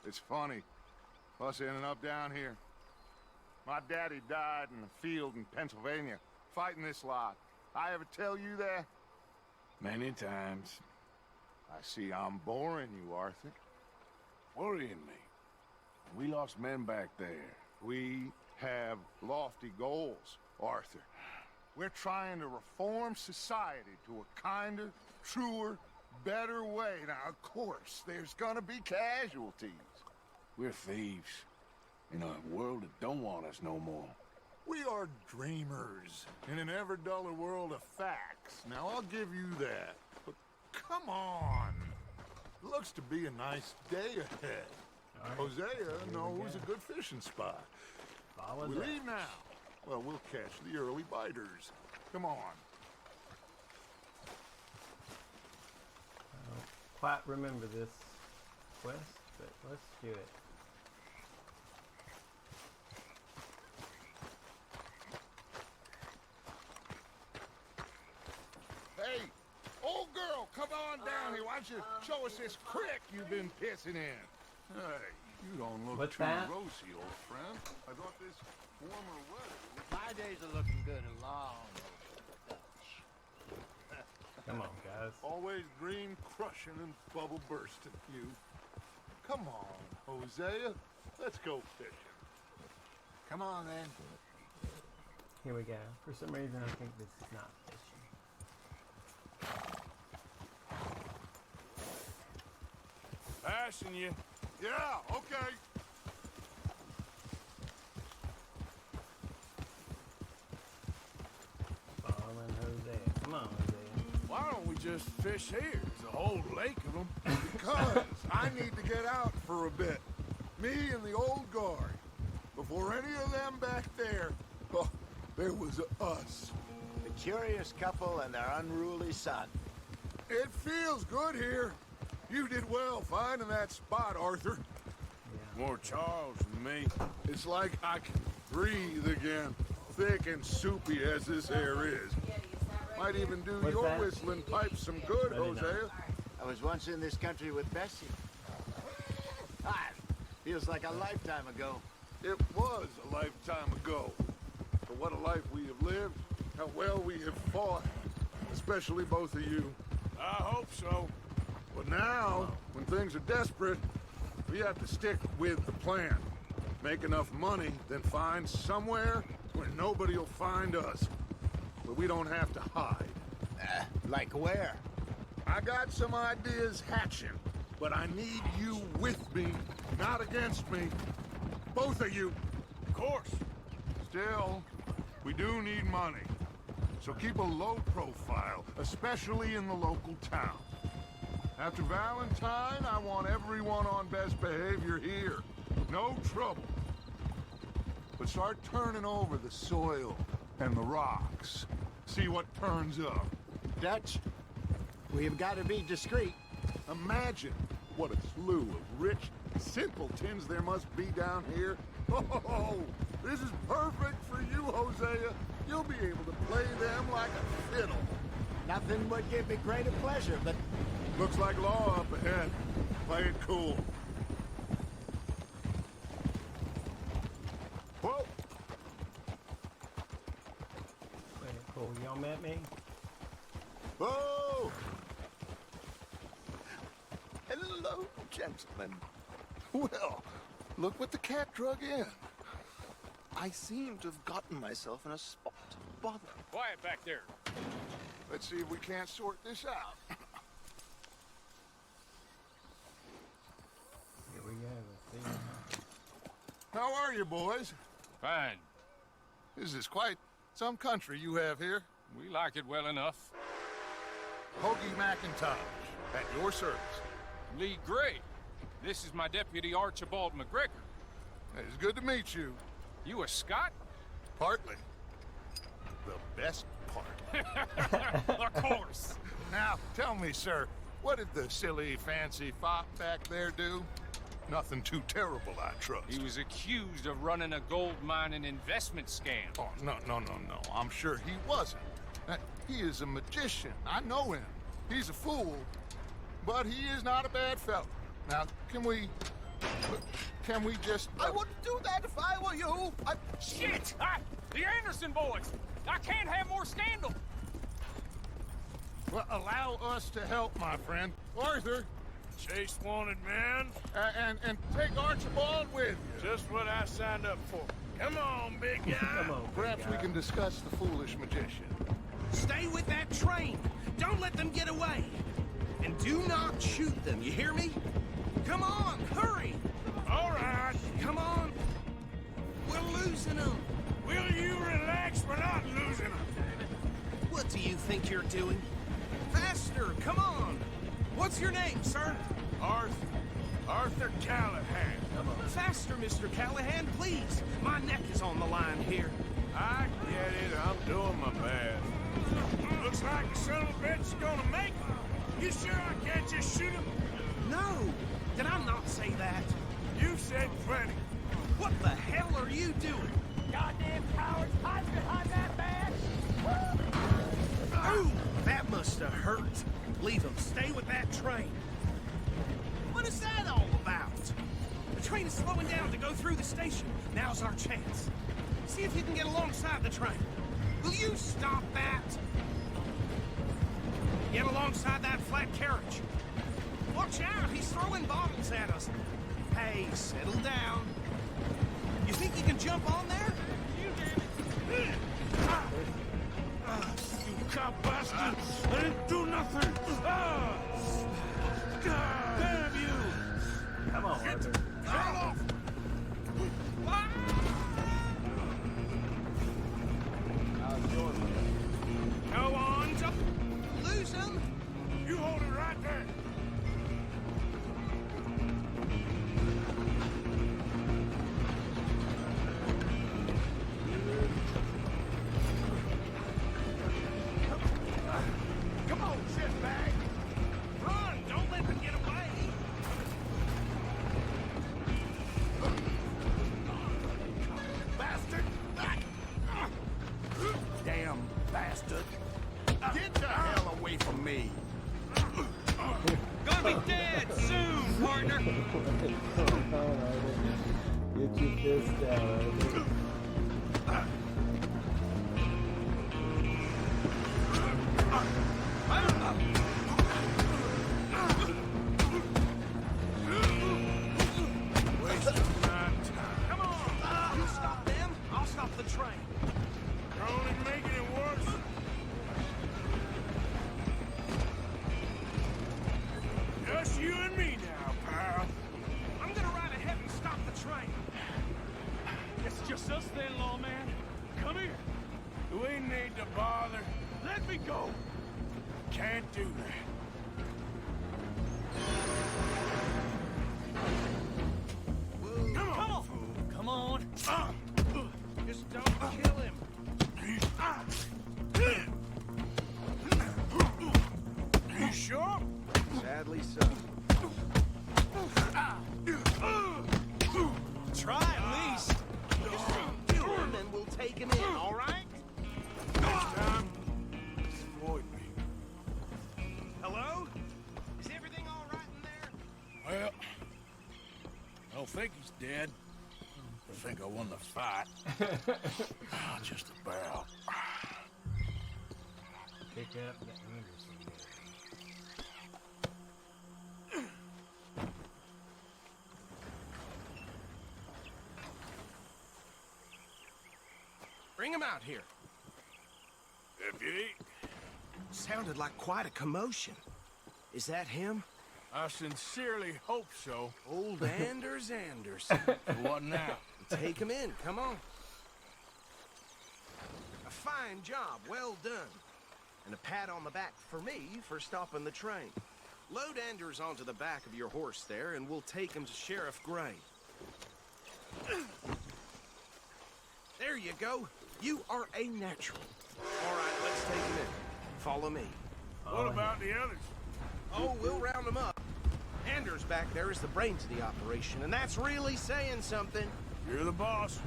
It's funny, us ending up down here. My daddy died in a field in Pennsylvania, fighting this lot. I ever tell you that? Many times. I see I'm boring you, Arthur. Worrying me. We lost men back there. We have lofty goals, Arthur. We're trying to reform society to a kinder, truer, better way. Now, of course, there's gonna be casualties. We're thieves. In a world that don't want us no more. We are dreamers in an ever duller world of facts. Now, I'll give you that. But come on. Looks to be a nice day ahead. Right. Hosea knows a good fishing spot. We leave now. Well, we'll catch the early biters. Come on. I don't quite remember this quest, but let's do it. Hey, old girl, come on down here. Why don't you show us this crick you've been pissing in? Hey, you don't look too rosy, old friend. I thought this warmer weather... My days are looking good along. Come on, guys. Always green crushing and bubble bursting, you. Come on, Hosea. Let's go fishing. Come on, then. Here we go. For some reason, I think this is not fishing. Passing you. Yeah, okay. Following Hosea. Come on, Hosea. Why don't we just fish here? There's a whole lake of them. Because I need to get out for a bit. Me and the old guard. Before any of them back there, oh, there was us. The curious couple and their unruly son. It feels good here. You did well finding that spot, Arthur. Yeah. More Charles than me. It's like I can breathe again. Thick and soupy as this air is. Might even do What's your that? whistling pipes some good, Hosea. I was once in this country with Bessie. Ah, feels like a lifetime ago. It was a lifetime ago. But what a life we have lived. How well we have fought. Especially both of you. I hope so. But now, when things are desperate, we have to stick with the plan. Make enough money, then find somewhere where nobody will find us. Where we don't have to hide. Like where? I got some ideas hatching, but I need you with me, not against me. Both of you. Of course. Still, we do need money. So keep a low profile, especially in the local town. After Valentine, I want everyone on best behavior here. No trouble. But start turning over the soil and the rocks. See what turns up. Dutch, we've got to be discreet. Imagine what a slew of rich simpletons there must be down here. Oh, this is perfect for you, Hosea. You'll be able to play them like a fiddle. Nothing would give me greater pleasure, but... Looks like law up ahead. Play it cool. Whoa! Play it cool. Y'all met me? Whoa! Hello, gentlemen. Well, look what the cat drug in. I seem to have gotten myself in a spot. Bother. Quiet back there. Let's see if we can't sort this out. Here we go. Let's see. How are you, boys? Fine. This is quite some country you have here. We like it well enough. Hoagie McIntosh, at your service. Lee Gray. This is my deputy Archibald McGregor. It's good to meet you. You a Scot? Partly. The best part. Of course. Now, tell me, sir, what did the silly, fancy fop back there do? Nothing too terrible, I trust. He was accused of running a gold mining investment scam. Oh, no. I'm sure he wasn't. He is a magician. I know him. He's a fool, but he is not a bad fellow. Now, can we Can we just... I wouldn't do that if I were you. Shit! The Anderson boys! I can't have more scandal! Well, allow us to help, my friend. Arthur, Chase wanted man. and take Archibald with you. Just what I signed up for. Come on, big guy. Come on, big Perhaps guy. we can discuss the foolish magician. Stay with that train. Don't let them get away. And do not shoot them, you hear me? Come on, hurry! All right. Come on. We're losing them. Will you relax? We're not losing them. What do you think you're doing? Faster, come on. What's your name, sir? Arthur Callahan. Faster, Mr. Callahan, please. My neck is on the line here. I get it. I'm doing my best. Looks like the son of a bitch is gonna make it. You sure I can't just shoot him? No, did I not say that? You said plenty. What the hell are you doing? Goddamn cowards! Hide behind that badge! Ooh, that must have hurt. Leave them. Stay with that train. What is that all about? The train is slowing down to go through the station. Now's our chance. See if you can get alongside the train. Will you stop that? Get alongside that flat carriage. Watch out, he's throwing bottles at us. Hey, settle down. You think you can jump on there? You cop bastard! I didn't do nothing! Damn you! Come on, Arthur. Fall off! Go on, jump. Lose him. You hold it right there! Come on, shitbag. Run, don't let them get away. Bastard! Damn bastard. Get the hell away from me! Gonna be dead soon, partner! Come on, Arthur. Get your fist down, Arthur. Come on. You stop them, I'll stop the train. You're only making it worse. Just you and me now, pal. I'm gonna ride ahead and stop the train. It's just us then, lawman. Come here. Do we need to bother? Let me go. Can't do that. Come on. Come on. Just don't kill him. You sure? Sadly so. Try at least. Just kill him and we'll take him in, all right? Next time, avoid me. Hello? Is everything all right in there? Well, I don't think he's dead. I think I won the fight. Just about. Pick up the Anderson there. Bring him out here. Deputy, Sounded like quite a commotion. Is that him? I sincerely hope so. Old Anders Anderson. What now? Take him in, come on. A fine job, well done. And a pat on the back for me for stopping the train. Load Anders onto the back of your horse there, and we'll take him to Sheriff Gray. There you go. You are a natural. All right, let's take him in. Follow me. What about the others? Oh, we'll round them up. Anders back there is the brains of the operation, and that's really saying something. You're the boss.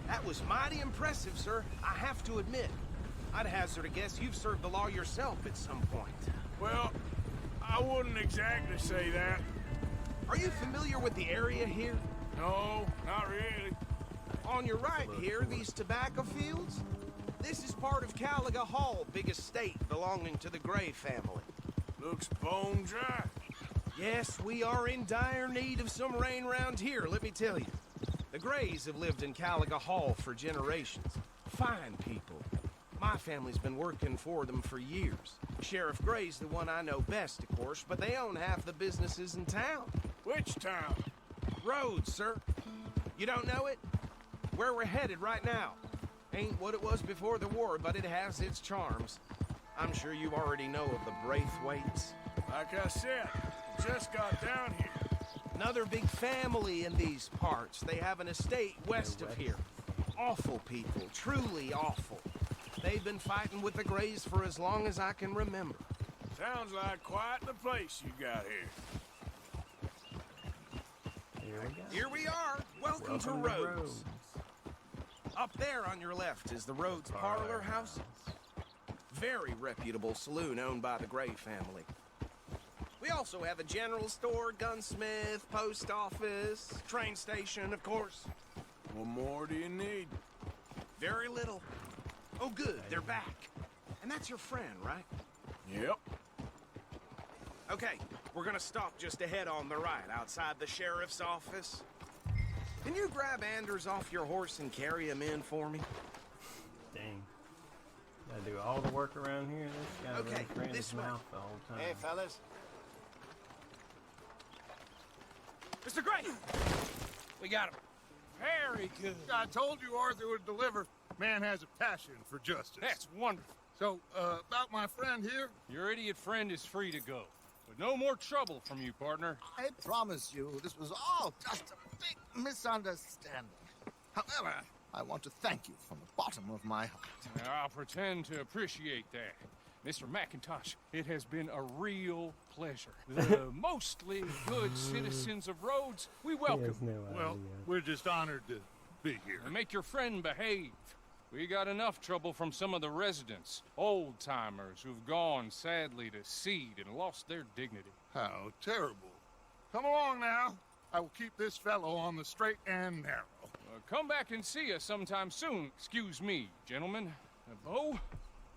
That was mighty impressive, sir. I have to admit. I'd hazard a guess you've served the law yourself at some point. Well, I wouldn't exactly say that. Are you familiar with the area here? No, not really. On your right here, these tobacco fields? This is part of Caliga Hall, big estate belonging to the Gray family. Looks bone dry. Yes, we are in dire need of some rain round here, let me tell you. The Grays have lived in Caliga Hall for generations. Fine people. My family's been working for them for years. Sheriff Gray's the one I know best, of course, but they own half the businesses in town. Which town? Rhodes, sir. You don't know it? Where we're headed right now. Ain't what it was before the war, but it has its charms. I'm sure you already know of the Braithwaites. Like I said, just got down here. Another big family in these parts. They have an estate west of here. Awful people, truly awful. They've been fighting with the Grays for as long as I can remember. Sounds like quite the place you got here. Here we go. Here we are. Welcome to Rhodes. Up there on your left is the Rhodes Parlor House. Very reputable saloon owned by the Gray family. We also have a general store, gunsmith, post office, train station, of course. What more do you need? Very little. Oh, good, they're back. And that's your friend, right? Yep. Okay, we're gonna stop just ahead on the right, outside the sheriff's office. Can you grab Anders off your horse and carry him in for me? Dang. Gotta do all the work around here. This guy Okay, ran his this way. mouth the whole time. Hey, fellas. Mr. Gray! We got him. Very good. I told you Arthur would deliver. Man has a passion for justice. That's wonderful. So, about my friend here, Your idiot friend is free to go. But no more trouble from you, partner. I promise you, this was all just a big misunderstanding. However, I want to thank you from the bottom of my heart. I'll pretend to appreciate that. Mr. McIntosh, it has been a real pleasure. The mostly good citizens of Rhodes, we He welcome. has no well, idea. we're just honored to be here. And make your friend behave. We got enough trouble from some of the residents, old-timers who've gone, sadly, to seed and lost their dignity. How terrible. Come along now. I will keep this fellow on the straight and narrow. Come back and see us sometime soon. Excuse me, gentlemen. Bo,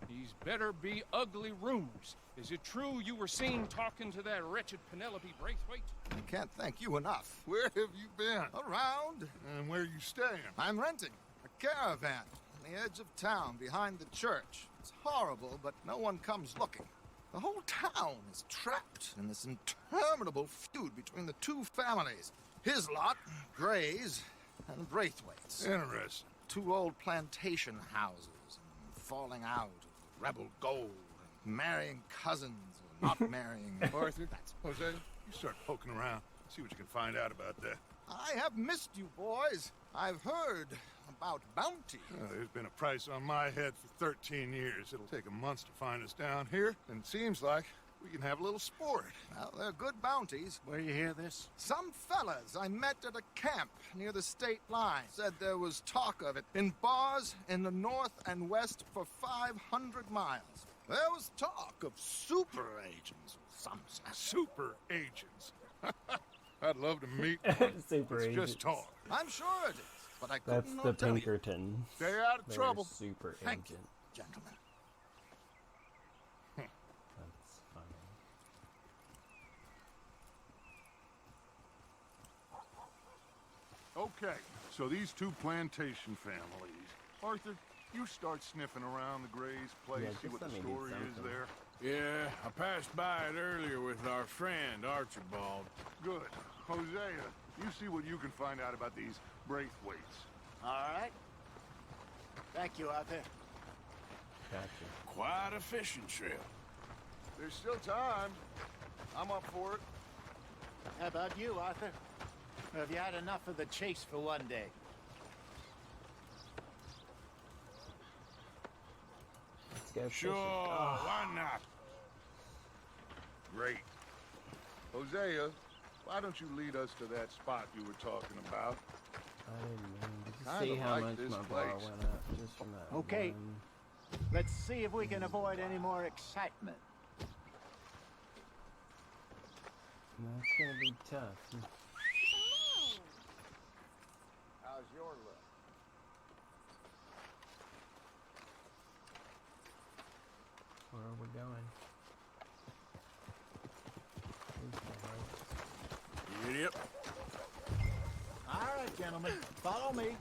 these better be ugly rumors. Is it true you were seen talking to that wretched Penelope Braithwaite? I can't thank you enough. Where have you been? Around, And where you staying? I'm renting a caravan on the edge of town behind the church. It's horrible, but no one comes looking. The whole town is trapped in this interminable feud between the two families. His lot, Gray's, and Braithwaite's. Interesting. Two old plantation houses, and falling out of rebel gold, and marrying cousins or not marrying. Arthur, Jose, you start poking around. See what you can find out about that. I have missed you, boys. I've heard about bounty. There's been a price on my head for 13 years. It'll take a month to find us down here, and it seems like we can have a little sport. Well, they're good bounties. Where you hear this? Some fellas I met at a camp near the state line said there was talk of it in bars in the north and west for 500 miles. There was talk of super agents of some sort. Super agents. I'd love to meet one. Super It's agents. just talk. I'm sure it is, but I That's couldn't the not tell you. Pinkerton. Stay out of They're trouble. super Thank you, agent. gentlemen. That's funny. Okay, so these two plantation families. Arthur, you start sniffing around the Gray's place, Yeah, see just what the let me do story is something. there. Yeah, I passed by it earlier with our friend Archibald. Good. Hosea, you see what you can find out about these Braithwaites. All right. Thank you, Arthur. Gotcha. Quite a fishing trip. There's still time. I'm up for it. How about you, Arthur? Have you had enough of the chase for one day? Let's go Sure, fishing. Oh, why not? Great. Hosea, why don't you lead us to that spot you were talking about? I didn't mean. Did you Kinda see how like much this my bar place. went up just from that? Okay. one? Let's see if we can avoid any more excitement. That's gonna be tough. How's your look? Where are we going? Idiot. All right, gentlemen, follow me.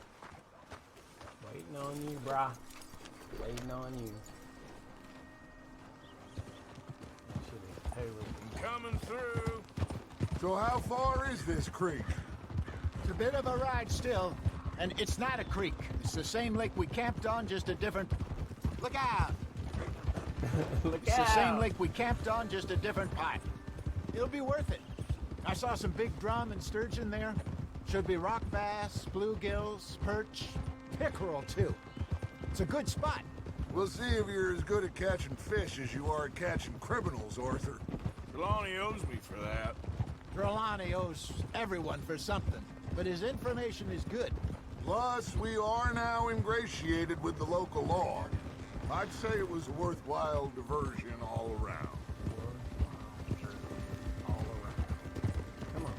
Waiting on you, brah. Waiting on you. Should have totally. Coming through. So how far is this creek? It's a bit of a ride still, and it's not a creek. It's the same lake we camped on, just a different... Look out! Look It's the same out. lake we camped on, just a different pipe. It'll be worth it. I saw some big drum and sturgeon there. Should be rock bass, bluegills, perch, pickerel too. It's a good spot. We'll see if you're as good at catching fish as you are at catching criminals, Arthur. Trelawney owes me for that. Trelawney owes everyone for something, but his information is good. Plus, we are now ingratiated with the local law. I'd say it was a worthwhile diversion all around. All around. Come on.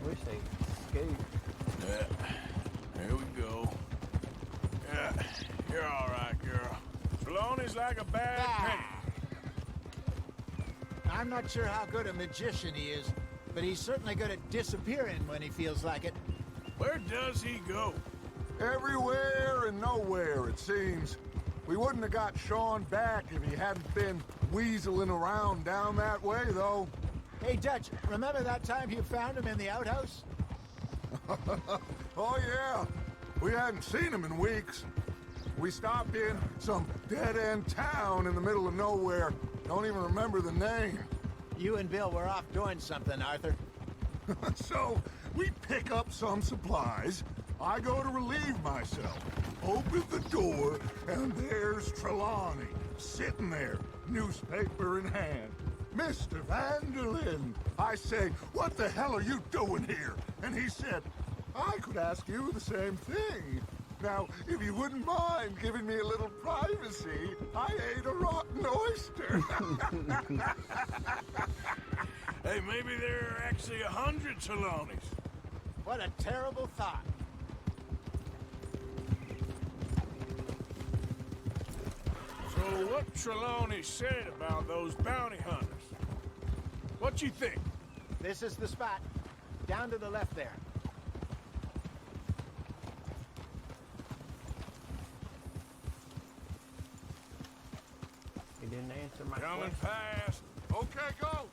Wish they escaped. Yeah. Here we go. Yeah. You're all right, girl. Trelawney's like a bad penny. I'm not sure how good a magician he is, but he's certainly good at disappearing when he feels like it. Where does he go? Everywhere and nowhere, it seems. We wouldn't have got Sean back if he hadn't been weaseling around down that way, though. Hey, Dutch, remember that time you found him in the outhouse? Oh, yeah. We hadn't seen him in weeks. We stopped in some dead-end town in the middle of nowhere. Don't even remember the name. You and Bill were off doing something, Arthur. So, we pick up some supplies. I go to relieve myself. Open the door, and there's Trelawney, sitting there, newspaper in hand. Mr. Vanderlyn. I say, what the hell are you doing here? And he said, I could ask you the same thing. Now, if you wouldn't mind giving me a little privacy, I ate a rotten oyster. Hey, maybe there are actually 100 Trelawneys. What a terrible thought. So what Trelawney said about those bounty hunters? What you think? This is the spot. Down to the left there. He didn't answer my Coming question. fast. Okay, go.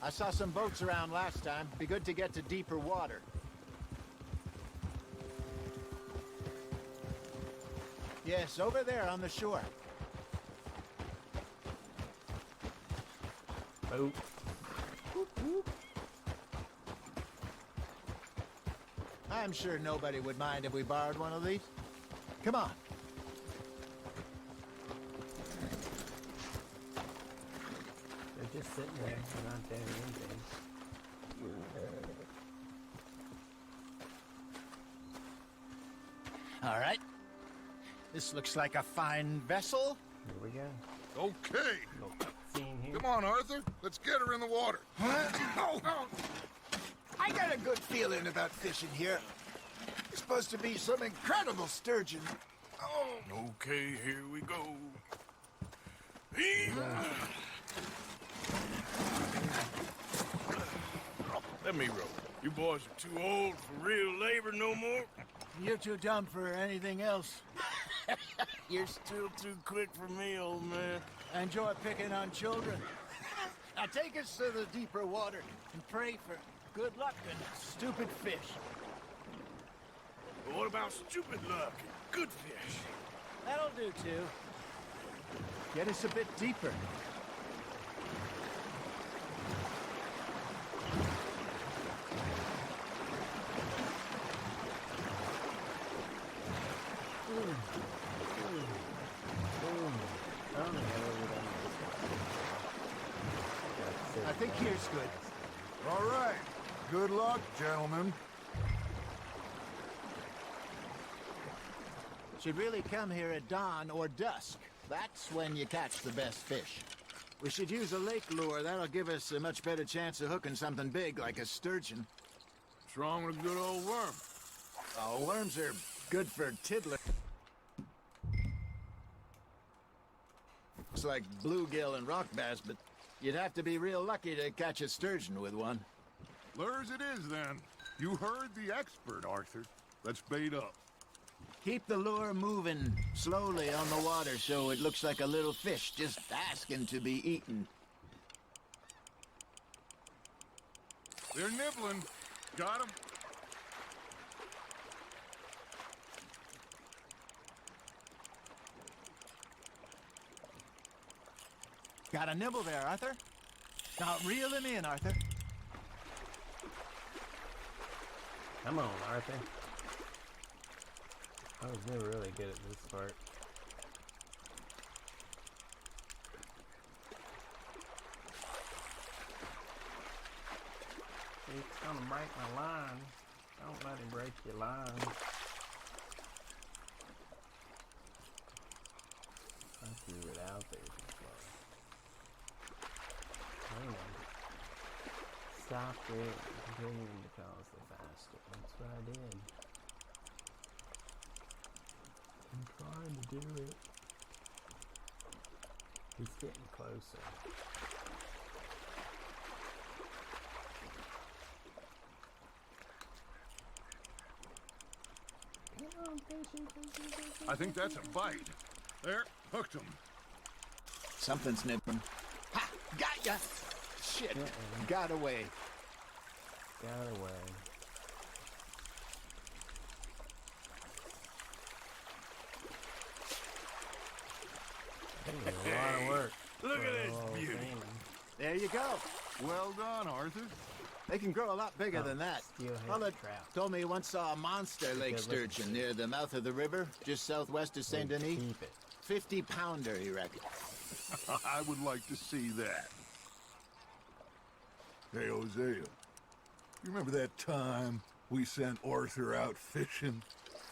I saw some boats around last time. Be good to get to deeper water. Yes, over there on the shore. Boop. I'm sure nobody would mind if we borrowed one of these. Come on. They're just sitting there. They're not doing anything. All right. This looks like a fine vessel. Here we go. Okay. Little scene here. Come on, Arthur. Let's get her in the water. I got a good feeling about fishing here. It's supposed to be some incredible sturgeon. Okay, here we go. Let me row. You boys are too old for real labor no more. You're too dumb for anything else. You're still too quick for me, old man. Enjoy picking on children. Now take us to the deeper water and pray for good luck and stupid fish. But what about stupid luck and good fish? That'll do, too. Get us a bit deeper. I think here's good. All right. Good luck, gentlemen. Should really come here at dawn or dusk. That's when you catch the best fish. We should use a lake lure. That'll give us a much better chance of hooking something big like a sturgeon. What's wrong with a good old worm? Oh, worms are good for tiddler. Looks like bluegill and rock bass, but you'd have to be real lucky to catch a sturgeon with one. Lures it is, then. You heard the expert, Arthur. Let's bait up. Keep the lure moving slowly on the water so it looks like a little fish just asking to be eaten. They're nibbling. Got 'em? Got a nibble there, Arthur. Now reel him in, Arthur. Come on, Arthur. I was never really good at this part. He's gonna break my line. Don't let him break your line. I threw it out there too far. Hang on. Stop it and continue because they're faster. That's what I did. I'm trying to do it. He's getting closer. Come on, fishy. I think that's a bite. There, hooked him. Something's nipping. Ha! Got ya! Shit! Got away. Got away. A lot of work. Look at this Oh, beauty. salmon. There you go. Well done, Arthur. They can grow a lot bigger Oh, than that. steelhead Mullet trout. told me he once saw a monster lake Okay, listen. sturgeon near the mouth of the river, just southwest of Saint Denis. Keep it. 50-pounder, he reckoned. I would like to see that. Hey, Hosea. You remember that time we sent Arthur out fishing?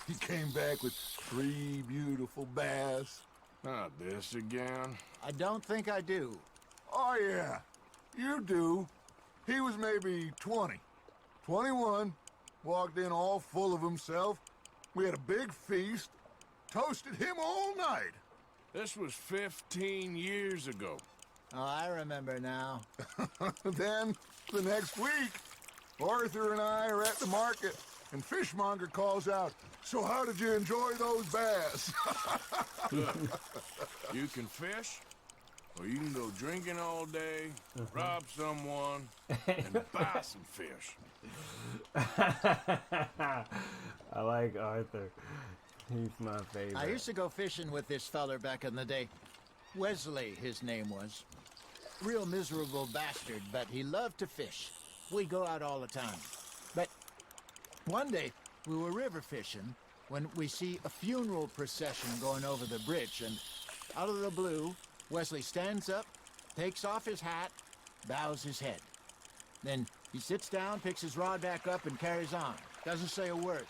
He came back with 3 beautiful bass. Not this again. I don't think I do. Oh, yeah. You do. He was maybe 20. 21. Walked in all full of himself. We had a big feast. Toasted him all night. This was 15 years ago. Oh, I remember now. Then, the next week, Arthur and I are at the market, and Fishmonger calls out, "So how did you enjoy those bass?" Look, you can fish, or you can go drinking all day, rob someone, and buy some fish. I like Arthur. He's my favorite. I used to go fishing with this feller back in the day. Wesley, his name was. Real miserable bastard, but he loved to fish. We'd go out all the time. But one day, we were river fishing when we see a funeral procession going over the bridge, and out of the blue, Wesley stands up, takes off his hat, bows his head. Then he sits down, picks his rod back up, and carries on. Doesn't say a word.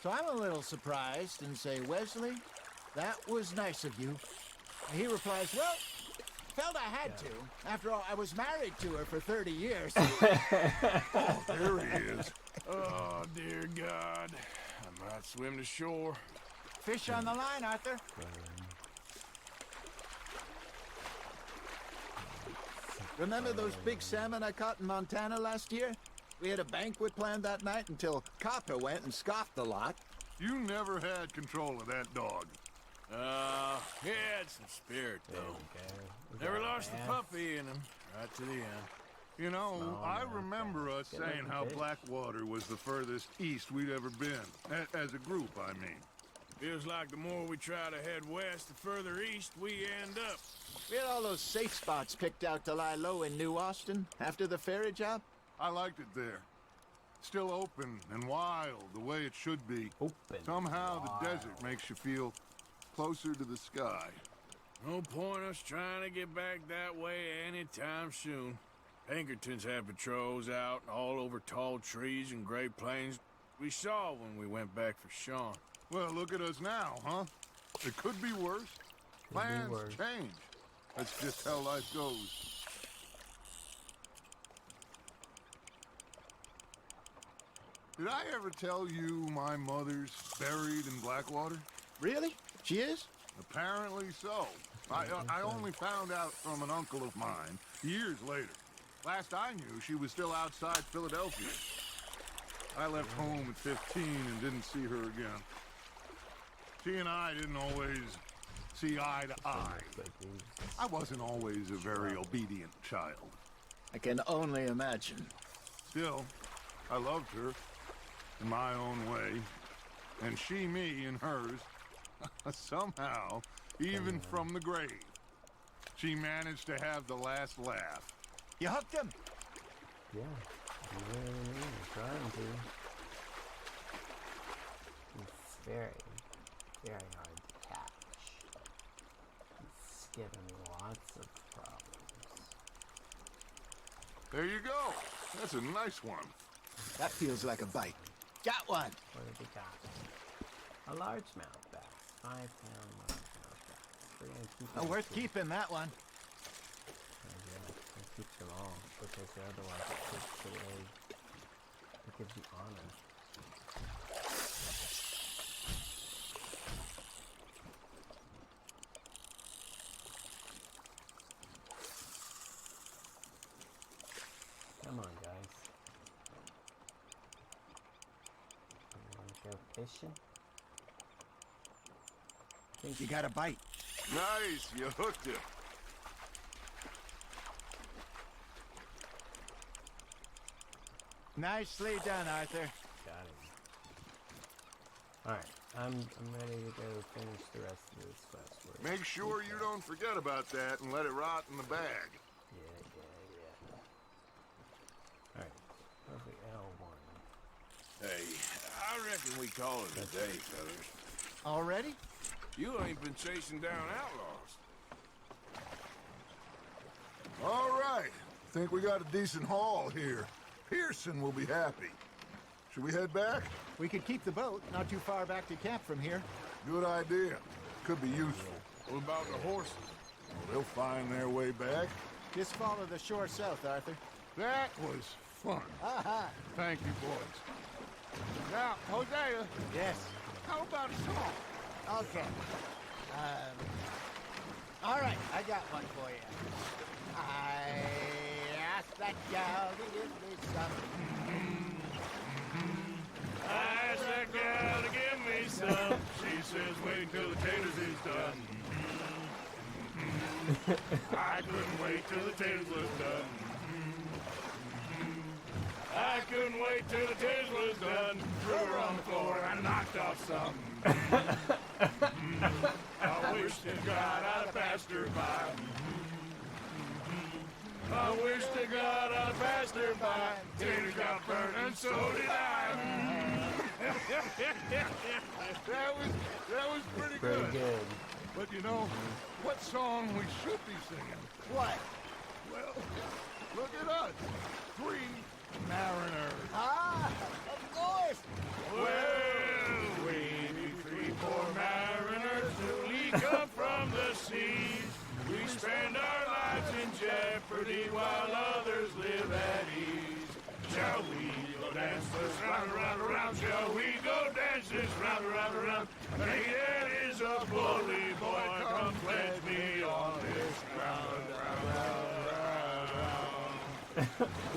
So I'm a little surprised and say, "Wesley, that was nice of you." And he replies, "Well, felt I had to. After all, I was married to her for 30 years. Oh, there he is. Oh, dear God. I might swim to shore. Fish on the line, Arthur. Remember those big salmon I caught in Montana last year? We had a banquet planned that night until Copper went and scoffed the lot. You never had control of that dog. He had some spirit, There though. we go. We Never got lost the bass. puppy in him, right to the end. You know, Small I amount, remember us Get saying like how fish. Blackwater was the furthest east we'd ever been. As a group, I mean. Feels like the more we try to head west, the further east we end up. We had all those safe spots picked out to lie low in New Austin after the ferry job. I liked it there. Still open and wild, the way it should be. Open. Somehow the Wild. desert makes you feel closer to the sky. No point us trying to get back that way anytime soon. Pinkertons had patrols out all over tall trees and Great Plains we saw when we went back for Sean. Well, look at us now, huh? It could be worse. Plans worse. change. That's just how life goes. Did I ever tell you my mother's buried in Blackwater? Really? She is? Apparently so. I only found out from an uncle of mine years later. Last I knew, she was still outside Philadelphia. I left home at 15 and didn't see her again. She and I didn't always see eye to eye. I wasn't always a very obedient child. I can only imagine. Still, I loved her in my own way, and she me in hers. Somehow, even from the grave, she managed to have the last laugh. You hooked him? Yeah. You know what I mean? I'm trying to. It's very hard to catch. It's giving me lots of problems. There you go. That's a nice one. That feels like a bite. Got one. What have we got? A largemouth bass. 5-pound largemouth bass. We're gonna keep Oh, it. worth keeping that one. Yeah, we'll keep them all because otherwise it takes away. It gives you honor. Come on, guys. You wanna go fishing? You got a bite. Nice, you hooked it. Nicely done, Arthur. Got it. Alright, I'm ready to go finish the rest of this quest. Make sure you don't forget about that and let it rot in the bag. Yeah. Alright, perfect L1. Hey, I reckon we call it a day, fellas. Already? You ain't been chasing down outlaws. All right. Think we got a decent haul here. Pearson will be happy. Should we head back? We could keep the boat not too far back to camp from here. Good idea. Could be useful. What about the horses? They'll find their way back. Just follow the shore south, Arthur. That was fun. Aha! Thank you, boys. Now, Hosea, Yes. how about a song? Okay. All right, I got one for you. I asked that gal to give me some. I asked that gal to give me some. She says wait till the taters is done. I couldn't wait till the taters was done. I couldn't wait till the taters was done. Threw her on the floor and knocked off some. I wish to God I'd passed her by. I wish to God I'd passed her by. Taters got burned and so did I. That was pretty Pretty good. good. But you know, what song we should be singing? What? Well, look at us. 3 mariners. Ah, of course. Well, we be 3 poor mariners newly come from the seas. We spend our lives in jeopardy while others live at ease. Shall we go dance this round, around, around? Shall we go dance this round, around, around? Hey, that is a bully boy. Come pledge me on this ground,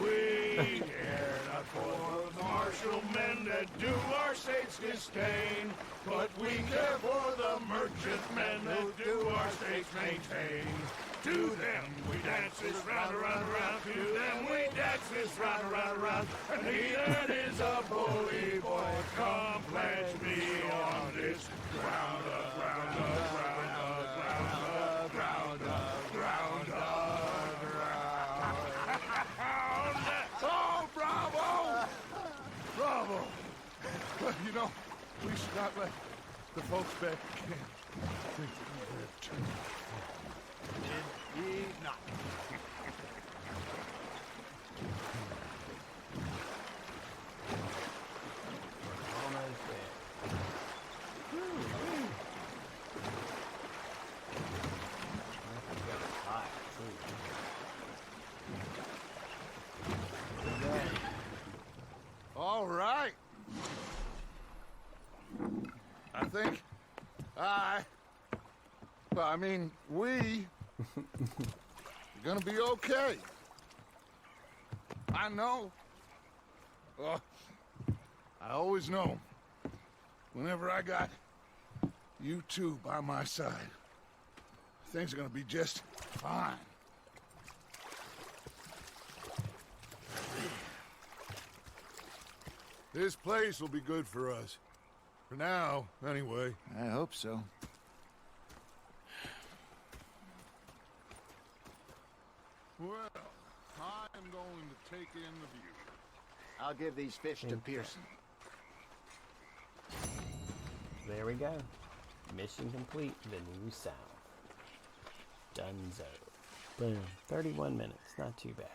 We care not for the martial men that do our state's disdain, but we care for the merchant men that do our state's maintain. To them we dance this round, around, around. To them we dance this round, around, around. And he that is a bully boy, come pledge me on this ground, ground, ground, ground, ground, ground, ground. Oh, bravo! Bravo! Well, you know, we should not let the folks back at camp think that we have too much fun. Indeed not. Almost there. think we are gonna be okay. I know. I always know. Whenever I got you two by my side, things are gonna be just fine. This place will be good for us. For now, anyway. I hope so. Well, I am going to take in the view. I'll give these fish to Pearson. There we go. Mission complete. The New South. Dunzo. Boom. 31 minutes. Not too bad.